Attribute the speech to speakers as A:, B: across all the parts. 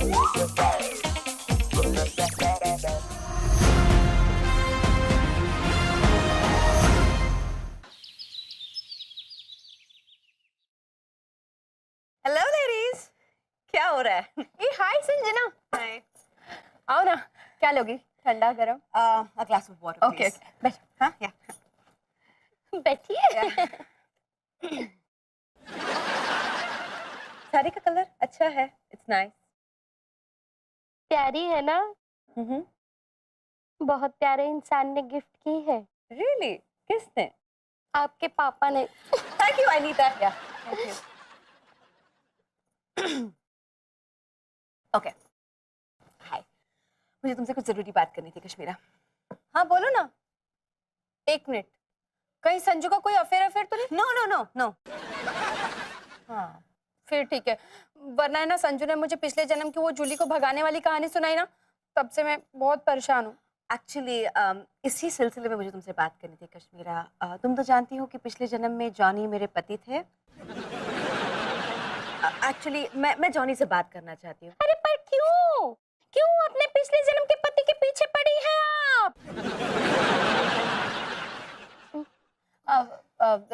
A: Hello ladies, क्या हो रहा है?
B: ए हाय संजना।
A: हाय।
B: आओ ना, क्या लोगी? ठंडा गरम?
A: A glass of water
B: okay
A: please.
B: Okay, बैठ।
A: हाँ, या।
B: बैठिए।
A: साड़ी का कलर अच्छा है, इट्स नाइस।
B: प्यारी है ना? बहुत प्यारे इंसान ने गिफ्ट की है।
A: रियली? किसने?
B: आपके पापा ने।
A: Thank you Anita. या, थैंक यू। ओके, हाय। मुझे तुमसे कुछ जरूरी बात करनी थी कश्मीरा।
B: हाँ बोलो ना। एक मिनट, कहीं संजू का कोई अफेयर तो नहीं?
A: No no no no.
B: हाँ फिर ठीक है, वरना है ना संजू ने मुझे पिछले जन्म की वो जूली को भगाने वाली कहानी सुनाई ना, तब से मैं बहुत परेशान हूँ।
A: एक्चुअली इसी सिलसिले में मुझे तुमसे बात करनी थी कश्मीरा। तुम तो जानती हो कि पिछले जन्म में जॉनी मेरे पति थे। एक्चुअली मैं जॉनी से बात करना चाहती हूँ।
B: अरे पर क्यों? क्यों अपने पिछले जन्म के पति के पीछे पड़ी हैं आप?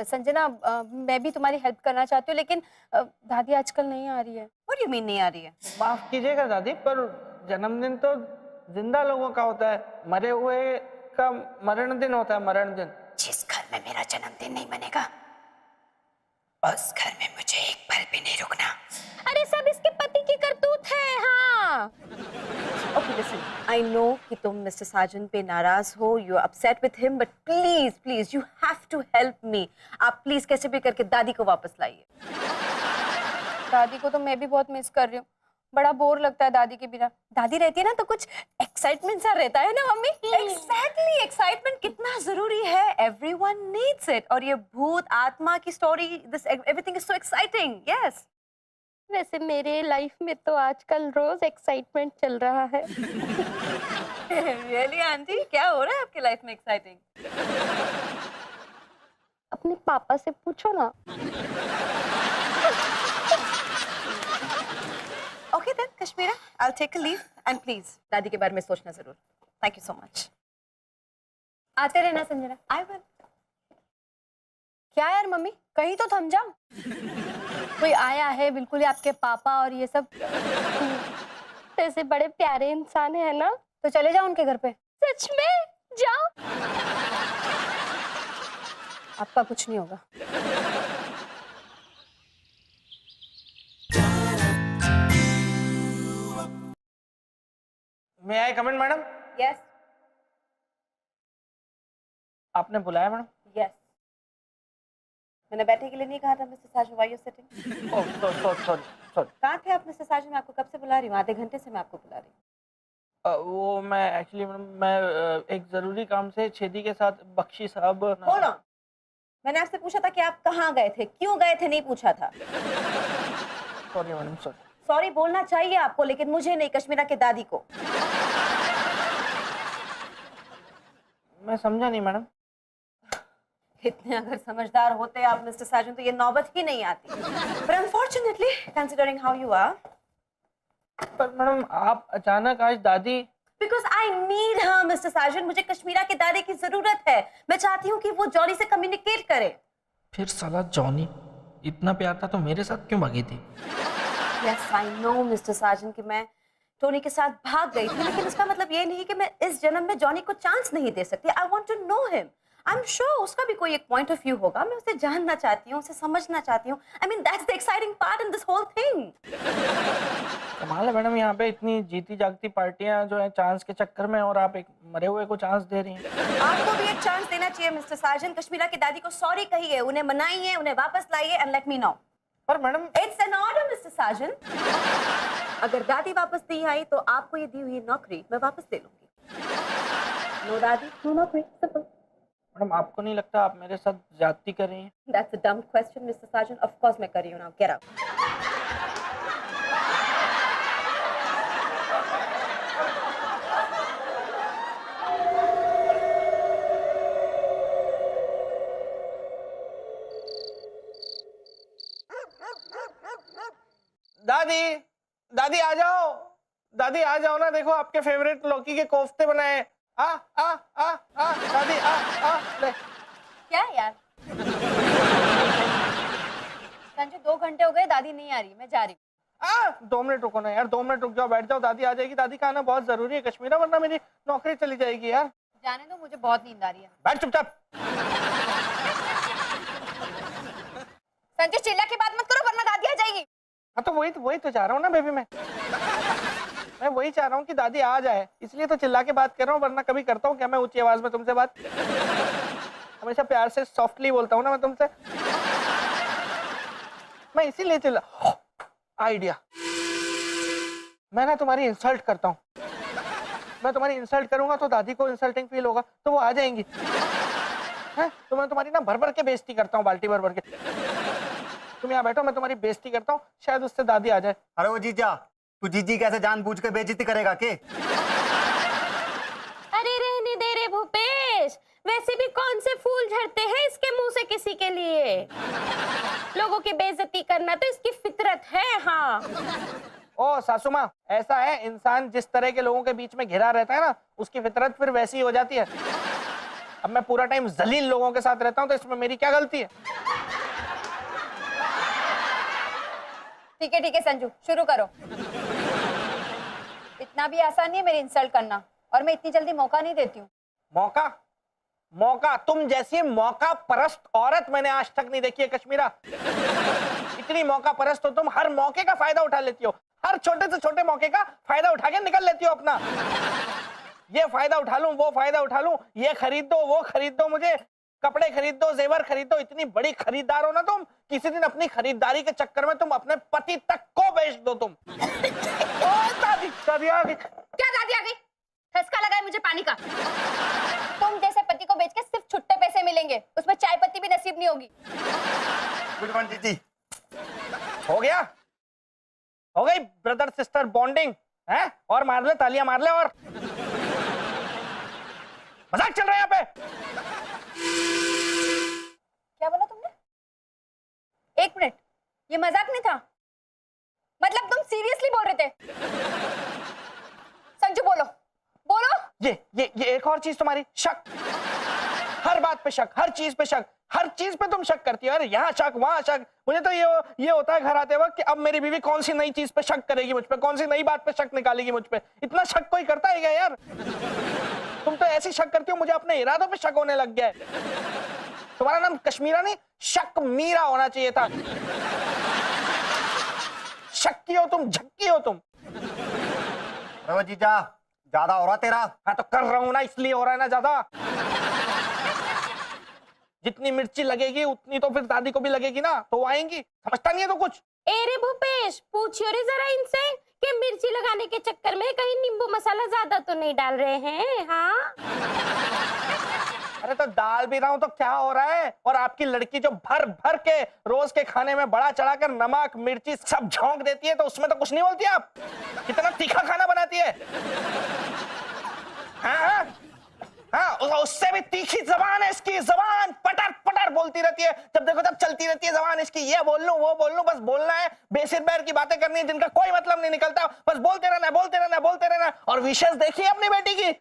B: संजना, मैं भी तुम्हारी हेल्प करना चाहती हूँ, लेकिन दादी आजकल नहीं आ रही है।
A: व्हाट डू यू मीन नहीं आ रही है?
C: माफ कीजिएगा दादी, पर जन्मदिन तो जिंदा लोगों का होता है, मरे हुए का मरण दिन होता है, मरण दिन।
A: जिस घर में मेरा जन्मदिन नहीं मनेगा, उस घर में मुझे एक पल भी नहीं रुकना।
B: अरे सब इसके पति की करतूत है। हाँ
A: ओके लिसन, आई नो कि तुम मिस्टर साजन पे नाराज हो, you are upset with him, but please please you have to help me. आप प्लीज कैसे भी करके दादी को वापस लाइए।
B: दादी को तो मैं भी बहुत मिस कर रही हूँ, बड़ा बोर लगता है दादी के बिना। दादी रहती है ना तो कुछ एक्साइटमेंट सा रहता है ना मम्मी।
A: एग्जैक्टली, एक्साइटमेंट कितना जरूरी है, एवरीवन नीड्स इट। और ये भूत आत्मा की story, this everything is so exciting. Yes.
B: वैसे मेरे लाइफ में तो आजकल रोज एक्साइटमेंट चल रहा है।
A: रियली आंटी, क्या हो रहा है आपकी लाइफ में एक्साइटिंग?
B: अपने पापा से पूछो ना।
A: Okay then Kashmira, I will take a leave and please दादी के बारे में सोचना जरूर। Thank you so much.
B: आते रहना संजना।
A: I will.
B: क्या यार मम्मी, कहीं तो थम जाओ। कोई आया है बिल्कुल ही आपके पापा और ये सब। ऐसे बड़े प्यारे इंसान है ना, तो चले जाओ उनके घर पे। सच में? जाओ। आपका कुछ नहीं होगा।
C: मे आई कमेंट मैडम?
A: यस
C: आपने बुलाया मैडम?
A: यस। मैंने बैठने के लिए नहीं कहा था mister Sajan, why you sitting?
C: Oh sorry.
A: कहाँ थे आप मिस्टर साजन? मैं आपको कब से बुला रही हूँ, आधे घंटे से मैं आपको बुला रही हूँ।
C: वो मैं एक्चुअली मैडम, मैं एक जरूरी काम से छेदी के साथ बख्शी साहब।
A: होल्ड ऑन, मैंने आपसे पूछा था कि आप कहाँ गए थे, क्यों गए थे, नहीं पूछा था।
C: Sorry madam, sorry.
A: सॉरी बोलना चाहिए आपको, लेकिन मुझे नहीं, कश्मीरा के दादी को।
C: मैं समझा नहीं मैडम।
A: इतने अगर समझदार होते आप मिस्टर साजन तो ये नौबत ही नहीं आती। पर unfortunately considering how you are.
C: पर मैडम आप अचानक आज दादी।
A: Because I need her mister Sajan, मुझे कश्मीरा के दादी की जरूरत है। मैं चाहती हूँ कि वो जॉनी से कम्युनिकेट करे।
C: फिर साला जॉनी इतना प्यार था तो मेरे साथ क्यों भागी थी?
A: यस आई नो मिस्टर साजन कि मैं टोनी के साथ भाग गई थी, लेकिन इसका मतलब ये नहीं कि मैं इस जन्म में जॉनी को चांस नहीं दे सकती। I want to know him. I am sure उसका भी कोई एक पॉइंट ऑफ व्यू होगा। मैं उसे जानना चाहती हूँ, उसे समझना चाहती हूँ। I mean that's the exciting part in this whole thing.
C: कमाल है मैडम, यहाँ पे इतनी जीती जागती पार्टियां जो है चांस के चक्कर में, और आप एक मरे हुए को चांस दे रही हैं।
A: आपको भी एक चांस देना चाहिए मिस्टर साजन। कश्मीरा की दादी को सॉरी कहिए, उन्हें मनाइए, उन्हें वापस लाइए एंड लेट मी नो।
C: पर madam
A: it's an order mister Sajan. अगर दादी वापस नहीं आई तो आपको ये दी हुई नौकरी मैं वापस ले लूंगी। नो दादी, नो नौकरी, सिंपल।
C: मैडम आपको नहीं लगता आप मेरे साथ ज्यादती कर रही हैं?
A: That's a dumb question, Mr. Sergeant. Of course मैं कर रही हूँ now. Get out.
C: दादी, दादी आ जाओ। दादी आ जाओ ना, देखो आपके फेवरेट लौकी के कोफ्ते बनाए हैं। आ आ आ आ दादी आ ले।
B: क्या यार? संजू 2 घंटे हो गए, दादी नहीं आ रही, मैं जा रही हूँ।
C: 2 मिनट रुको ना यार, 2 मिनट रुक जाओ, बैठ जाओ, दादी आ जाएगी। दादी का आना बहुत जरूरी है कश्मीरा, वरना मेरी नौकरी चली जाएगी यार।
B: जाने दो, मुझे बहुत नींद आ रही है।
C: बैठ चुपचाप।
B: संजू चिल्ला के बात मत करो वरना दादी आ जाएगी।
C: हाँ तो वही तो चाह रहा हूँ ना बेबी, मैं वही चाह रहा हूँ कि दादी आ जाए, इसलिए तो चिल्ला के बात कर रहा हूँ, वरना कभी करता हूँ क्या मैं ऊंची आवाज में तुमसे बात? हमेशा प्यार से सॉफ्टली बोलता हूँ ना मैं तुमसे, मैं इसीलिए चिल्ला। आइडिया, मैं ना तुम्हारी इंसल्ट करता हूँ, मैं तुम्हारी इंसल्ट करूंगा तो दादी को इंसल्टिंग फील होगा, तो वो आ जाएंगी। हैं? तो मैं तुम्हारी ना भर भर के बेइज्जती करता हूँ, बाल्टी भर भर के। तुम यहाँ बैठो, मैं तुम्हारी बेइज्जती करता हूँ, शायद उससे दादी आ जाए।
D: अरे वो जीजा, तू जीजी कैसे जानबूझ के बेइज्जती करेगा के?
E: अरे रहने दे रे भूपेश, वैसे भी कौन से फूल झड़ते हैं इसके मुंह से किसी के लिए। लोगों की बेइज्जती करना तो इसकी फितरत है। हाँ
C: ओ सासू माँ, ऐसा है, इंसान जिस तरह के लोगों के बीच में घिरा रहता है ना, उसकी फितरत फिर वैसी हो जाती है। अब मैं पूरा टाइम जलील लोगों के साथ रहता हूँ, तो इसमें मेरी क्या गलती है?
B: ठीक है संजू, शुरू करो। इतना भी आसान नहीं है मेरी इंसल्ट करना, और मैं इतनी जल्दी मौका नहीं देती हूँ।
C: मौका तुम जैसी मौका परस्त औरत मैंने आज तक नहीं देखी है कश्मीरा। इतनी मौका परस्त हो तुम, हर मौके का फायदा उठा लेती हो, हर छोटे से छोटे मौके का फायदा उठा के निकल लेती हो अपना। ये फायदा उठा लूं, वो फायदा उठा लूं, ये खरीद दो, वो खरीद दो, मुझे कपड़े खरीद दो, जेवर खरीद दो। इतनी बड़ी खरीदार हो ना तुम, किसी दिन अपनी खरीदारी के चक्कर में तुम अपने पति तक को बेच दो तुम। दादी आ गई।
B: क्या दादी आ गई? ठसका लगा है मुझे पानी का। तुम जैसे पति को बेच के सिर्फ छुट्टे पैसे मिलेंगे, उसमें चाय पत्ती भी नसीब नहीं होगी।
D: गुड मॉर्निंग जीजी।
C: हो गया, हो गई ब्रदर सिस्टर बॉन्डिंग है? और मार ले, तालियां मार ले। और मजाक चल रहा है यहाँ पे।
B: क्या बोला तुमने? 1 मिनट, ये मजाक नहीं था, मतलब तुम सीरियसली बोल रहे थे? संजू बोलो।
C: ये एक और चीज तुम्हारी, शक। हर बात पे शक, हर चीज पे शक, हर चीज पे तुम शक करती हो। अरे यहाँ शक, वहां शक। मुझे तो ये होता है घर आते वक्त कि अब मेरी बीवी कौन सी नई चीज पे शक करेगी मुझ पे, कौन सी नई बात पे शक निकालेगी मुझ पे। इतना शक कोई करता है क्या यार? तुम तो ऐसी शक करती हो, मुझे अपने इरादों पे शक होने लग गया है। तुम्हारा नाम कश्मीरा नहीं, शक मीरा होना चाहिए था। शक्की हो तुम, झक्की हो तुम।
D: अरे वो जीजा, ज्यादा हो रहा तेरा।
C: हाँ तो कर रहा हूं ना, इसलिए हो रहा है ना ज्यादा। जितनी मिर्ची लगेगी उतनी तो फिर दादी को भी लगेगी ना, तो वो आएंगी। समझता नहीं है तो कुछ।
E: एरे भूपेश, पूछियो रे जरा इनसे कि मिर्ची लगाने के चक्कर में कहीं नींबू मसाला ज्यादा तो नहीं डाल रहे हैं। हाँ
C: अरे तो डाल भी रहा हूं तो क्या हो रहा है? और आपकी लड़की जो भर भर के रोज के खाने में बड़ा चढ़ाकर नमक मिर्ची सब झोंक देती है, तो उसमें तो कुछ नहीं बोलती आप? कितना तीखा खाना बनाती है। हाँ, उससे भी तीखी जबान है इसकी। जबान पटर पटर बोलती रहती है, जब देखो तब चलती रहती है जबान इसकी। ये बोल लूं, वो बोल लूं, बस बोलना है। बेसिर पैर की बातें करनी है जिनका कोई मतलब नहीं निकलता, बस बोलते रहना, बोलते रहना, बोलते रहना। और विशेष देखिए अपनी बेटी की,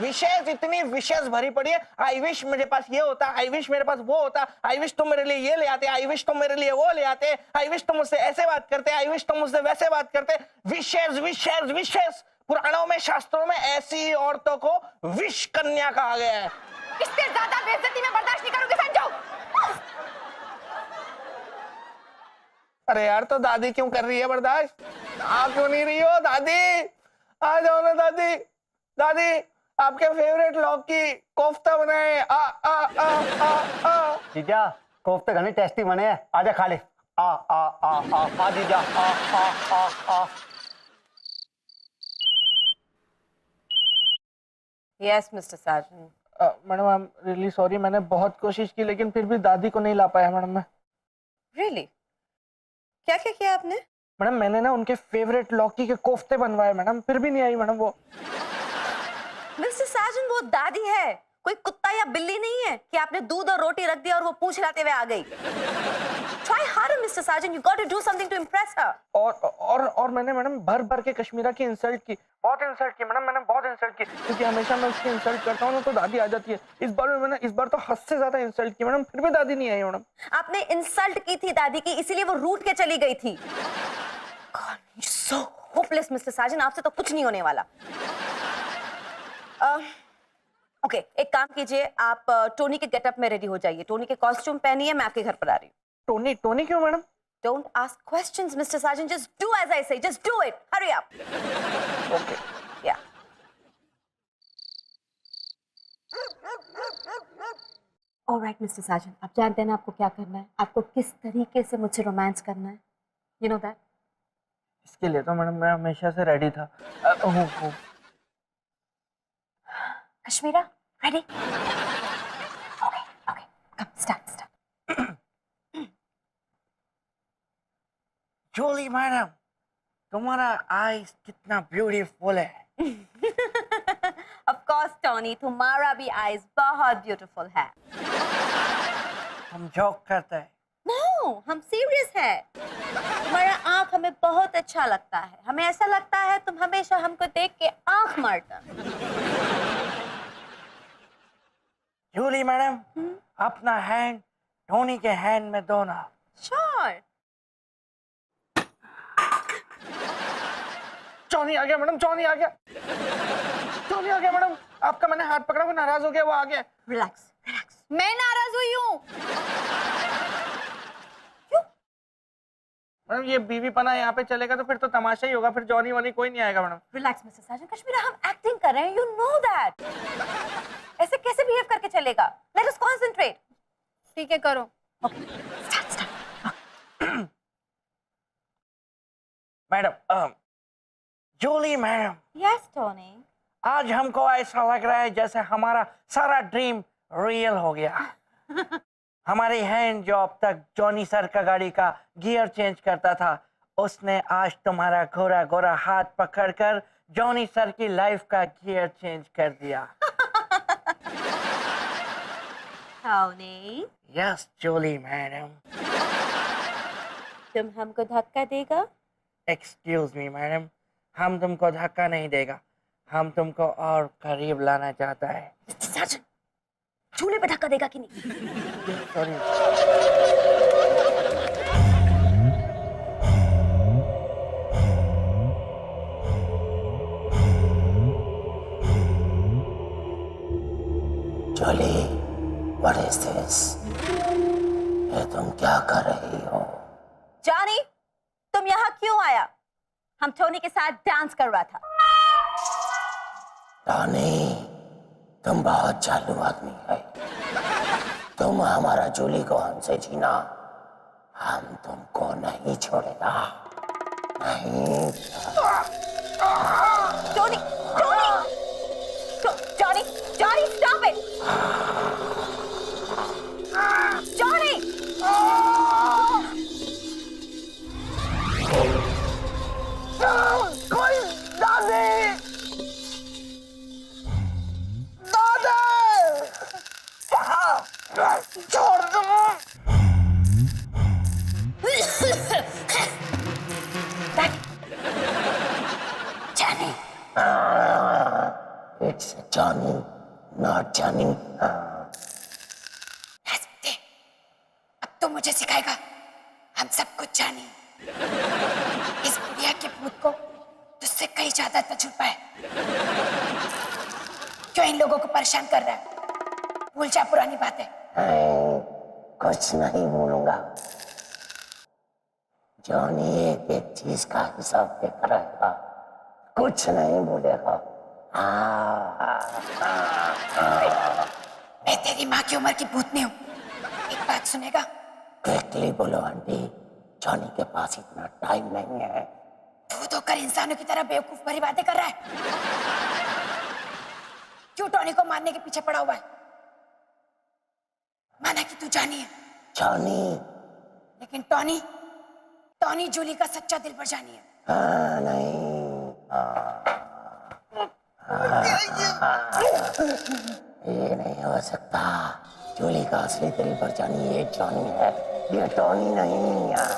C: विशेष इतनी विशेष भरी पड़ी है। आई विश मेरे पास ये होता, आई विश मेरे पास वो होता, आई विश तुम मेरे लिए ये ले आते, आई विश तुम मेरे लिए वो ले आते, आई विश तुम मुझसे ऐसे बात करते, आई विश तुम मुझसे वैसे बात करते। विशेष विशेष विशेष। पुराणों में, शास्त्रों में ऐसी औरतों को विष कन्या कहा गया है।
B: इससे ज्यादा बेइज्जती मैं बर्दाश्त नहीं करूंगी संजू।
C: अरे यार, तो दादी क्यों कर रही है बर्दाश्त? आप क्यों नहीं रही हो दादी? आ जाओ ना दादी। दादी आपके फेवरेट लौकी कोफ्ता बनाए। आ आ आ आ आ
D: जीजा, कोफ्ते घने टेस्टी बने हैं, आजा खा ले। आ आ आ आ आ जीजा, आ आ आ आ।
A: Yes, Mr. Sargent.
C: Madam I am really sorry, मैंने बहुत कोशिश की लेकिन फिर भी दादी को नहीं ला पाया मैडम मैं।
A: Really? क्या क्या किया आपने?
C: मैडम मैंने ना उनके फेवरेट लौकी के कोफ्ते बनवाए मैडम, फिर भी नहीं आई मैडम वो।
A: मिस्टर साजन, वो दादी है, कोई कुत्ता या बिल्ली नहीं है कि आपने दूध और रोटी रख दिया और वो पूंछ हिलाते हुए आ गई। Try harder, Mr. Sargent. You got to do something to impress her.
C: और मैंने मैडम भर भर के कश्मीरा की इंसल्ट की, बहुत इंसल्ट की मैडम, मैंने बहुत इंसल्ट की, क्योंकि हमेशा मैं उसकी इंसल्ट करता हूँ ना तो दादी आ जाती है। इस बार तो हद से ज्यादा इंसल्ट की मैडम, फिर भी दादी नहीं आई मैडम।
A: आपने इंसल्ट की थी दादी की, इसीलिए वो रूठ के चली गई थी। God, you're so hopeless, Mr. Sargent. आपसे तो कुछ नहीं होने वाला। ओके, एक काम कीजिए, आप टोनी के गेटअप में रेडी हो जाइए। टोनी के कॉस्ट्यूम पहनिए, मैं आपके घर पर आ रही हूँ।
C: टोनी क्यों madam?
A: Don't ask questions, Mr. Sargent. Just do as I say. Just do it. Hurry up.
C: Okay.
A: Yeah. All right, Mr. Sargent. आप जानते हैं ना आपको क्या करना है, आपको किस तरीके से मुझसे रोमांस करना है। You know that?
C: इसके लिए तो मैडम मैं हमेशा से रेडी था। हूँ।
A: Kashmira, ready? Okay, okay. Come, start.
C: Julie madam, तुम्हारा आईज कितना ब्यूटीफुल है।
A: Of course, Tony. तुम्हारा भी eyes बहुत beautiful है।
C: हम जोक करते हैं।
A: No, हम serious है। तुम्हारा आँख हमें बहुत अच्छा लगता है। हमें ऐसा लगता है तुम हमेशा हमको देख के आँख मारता।
C: जूली मैडम, अपना हैंड टोनी के हैंड में दो ना।
A: Sure.
C: जॉनी आ गया मैडम, जॉनी आ गया मैडम। आपका मैंने हाथ पकड़ा, वो नाराज हो गया, वो आ गया।
A: Relax, relax.
B: मैं नाराज हुई हूँ।
C: मैडम ये बीवी पना यहाँ पे चलेगा तो फिर तो तमाशा ही होगा, फिर जॉनी वानी कोई नहीं आएगा madam.
A: Relax, Mr. Sargent. Kashmira, हम एक्टिंग कर रहे हैं, you know that. ऐसे कैसे बिहेव करके चलेगा? Let us concentrate.
B: ठीक है, करो।
A: Okay, start.
C: Madam, Julie madam,
A: Yes, Tony.
C: आज हमको ऐसा लग रहा है जैसे हमारा सारा ड्रीम रियल हो गया। हमारी हैंड जो अब तक जॉनी सर का गाड़ी का गियर चेंज करता था, उसने आज तुम्हारा गोरा गोरा हाथ पकड़कर जॉनी सर की लाइफ का गियर चेंज कर दिया।
A: Tony,
C: yes Julie madam.
A: तुम हमको धक्का देगा?
C: एक्सक्यूज मी मैडम, हम तुमको धक्का नहीं देगा, हम तुमको और करीब लाना चाहता है।
A: Mr. Sargent, चूल्हे पे धक्का देगा कि नहीं?
C: Sorry.
F: Julie, what is this? ये तुम क्या कर रही हो?
A: जॉनी, तुम यहाँ क्यों आया? हम टोनी के साथ डांस कर रहा था।
F: टॉनी, तुम बहुत चालू आदमी है। तुम हमारा जूली को हमसे छीना, हम तुमको नहीं छोड़ेगा। नहीं।
A: Tony, Tony, Johnny, Johnny, stop it! Johnny!
C: कोई दादी, छोड़ दो।
F: Johnny. It's Johnny, not Johnny.
G: अब तो मुझे सिखाएगा, हम सब कुछ जानी। इस बुढ़िया के भूत को तुझसे कहीं ज्यादा न छुपा है। क्यों इन लोगों को परेशान कर रहा है? भूल जा पुरानी बातें।
F: कुछ नहीं बोलूंगा। जॉनी एक एक चीज का हिसाब देख रहेगा, कुछ नहीं बोलेगा।
G: मैं तेरी माँ की उम्र की भूतनी हूँ, एक बात सुनेगा?
F: क्विकली बोलो आंटी, जॉनी के पास इतना टाइम नहीं है।
G: भूत होकर इंसानों की तरह बेवकूफ भरी बातें कर रहा है। क्यों टॉनी को मारने के पीछे पड़ा हुआ है? माना कि तू जानी है,
F: जॉनी,
G: लेकिन टॉनी, टॉनी जूली का सच्चा दिल पर जानी है।
F: नहीं, ये नहीं हो सकता। जूली का असली दिल पर जानी ये जॉनी है। ये टॉनी नहीं यार।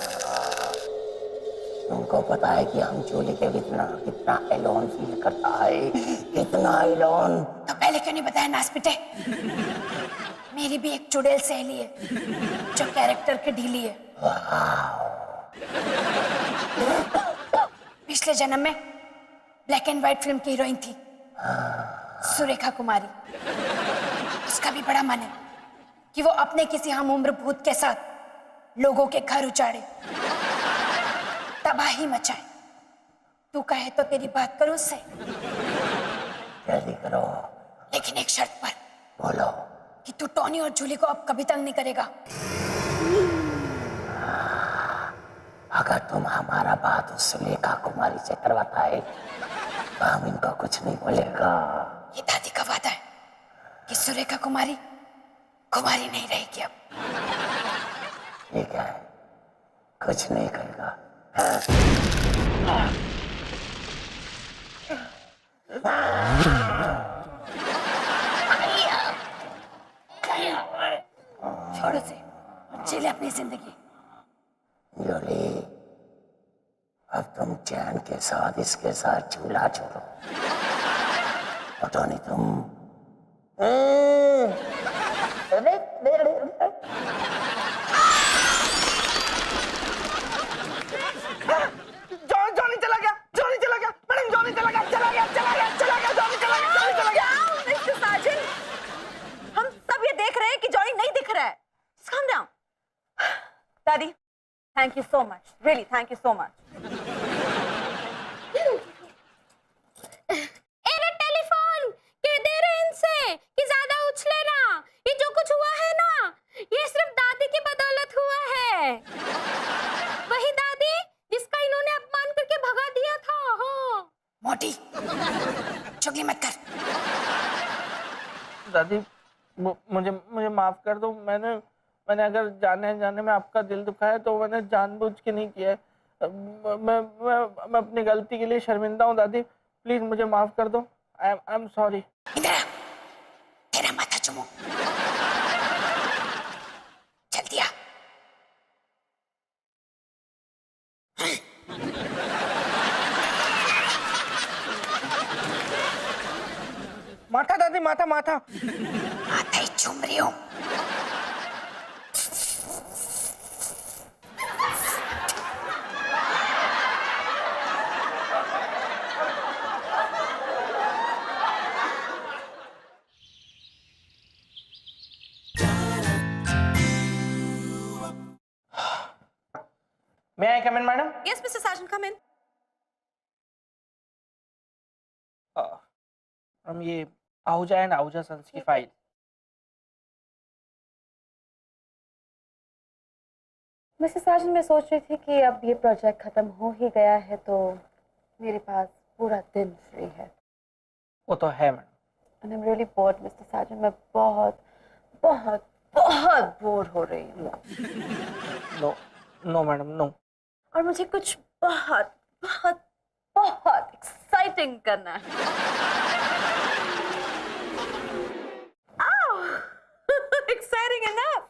F: तुमको पता है कि हम जूली के कितना कितना एलोन फील करता है, कितना एलोन।
G: तो पहले क्यों नहीं बताया नासपिटे? मेरी भी एक चुड़ैल सहेली है जो कैरेक्टर की ढीली है। पिछले जन्म में ब्लैक एंड व्हाइट फिल्म की हीरोइन थी सुरेखा कुमारी। उसका भी बड़ा मन है कि वो अपने किसी हम उम्र भूत के साथ लोगों के घर उजाड़े, तबाही मचाए। तू कहे तो तेरी बात करूं उससे,
F: जल्दी करो।
G: लेकिन एक शर्त पर,
F: बोलो।
G: कि तू टॉनी और जूली को अब कभी तंग नहीं करेगा।
F: अगर तुम हमारा बात उस सुलेखा कुमारी से करवाता है तो हम इनको कुछ नहीं बोलेगा।
G: ये दादी का वादा है कि सुरेखा कुमारी कुमारी नहीं रहेगी अब।
F: ठीक है, कुछ नहीं कहेगा।
G: छोड़ उसे और जी ले अपनी जिंदगी।
F: जूली, अब तुम चैन के साथ इसके साथ झूला छोड़ो। और टॉनी तुम
C: जॉनी चला गया, जॉनी चला गया, मैडम जॉनी चला गया, चला गया, चला गया, चला गया, जॉनी चला गया, जॉनी चला गया।
A: Down, Mr. Sergeant. हम सब ये देख रहे हैं कि जॉनी नहीं दिख रहा है। Just calm down. Daddy, thank you so much. Really, thank you so much.
E: Array telephone कह दे रहे इनसे कि ज्यादा उछले ना। ये जो कुछ हुआ है ना, ये सिर्फ दादी की बदौलत हुआ है। वही दादी जिसका इन्होंने अपमान करके भगा दिया था। हाँ।
G: मोटी चुगली मत कर।
C: दादी मुझे मुझे माफ कर दो। मैंने अगर जाने में आपका दिल दुखाया तो मैंने जानबूझ के नहीं किया है। मैं अपनी गलती के लिए शर्मिंदा हूँ दादी। प्लीज मुझे माफ कर दो। I am sorry.
G: इधर आ, तेरा माथा चुमो। जल्दी आ।
C: माथा दादी, माथा माथा।
G: माथा ही चूम रही हूँ।
C: May I come in, madam?
A: Yes, Mr. Sergeant, come in.
C: हम ये आहूजा एंड आहूजा सन्स की फाइल।
A: मिस्टर साजन, मैं सोच रही थी कि अब ये प्रोजेक्ट खत्म हो ही गया है तो मेरे पास पूरा दिन फ्री है।
C: वो तो है madam.
A: And I'm really bored, Mr. Sergeant. मैं बहुत बहुत बहुत बोर हो रही हूँ।
C: No no madam, no.
A: और मुझे कुछ बहुत बहुत बहुत एक्साइटिंग करना है। Exciting enough.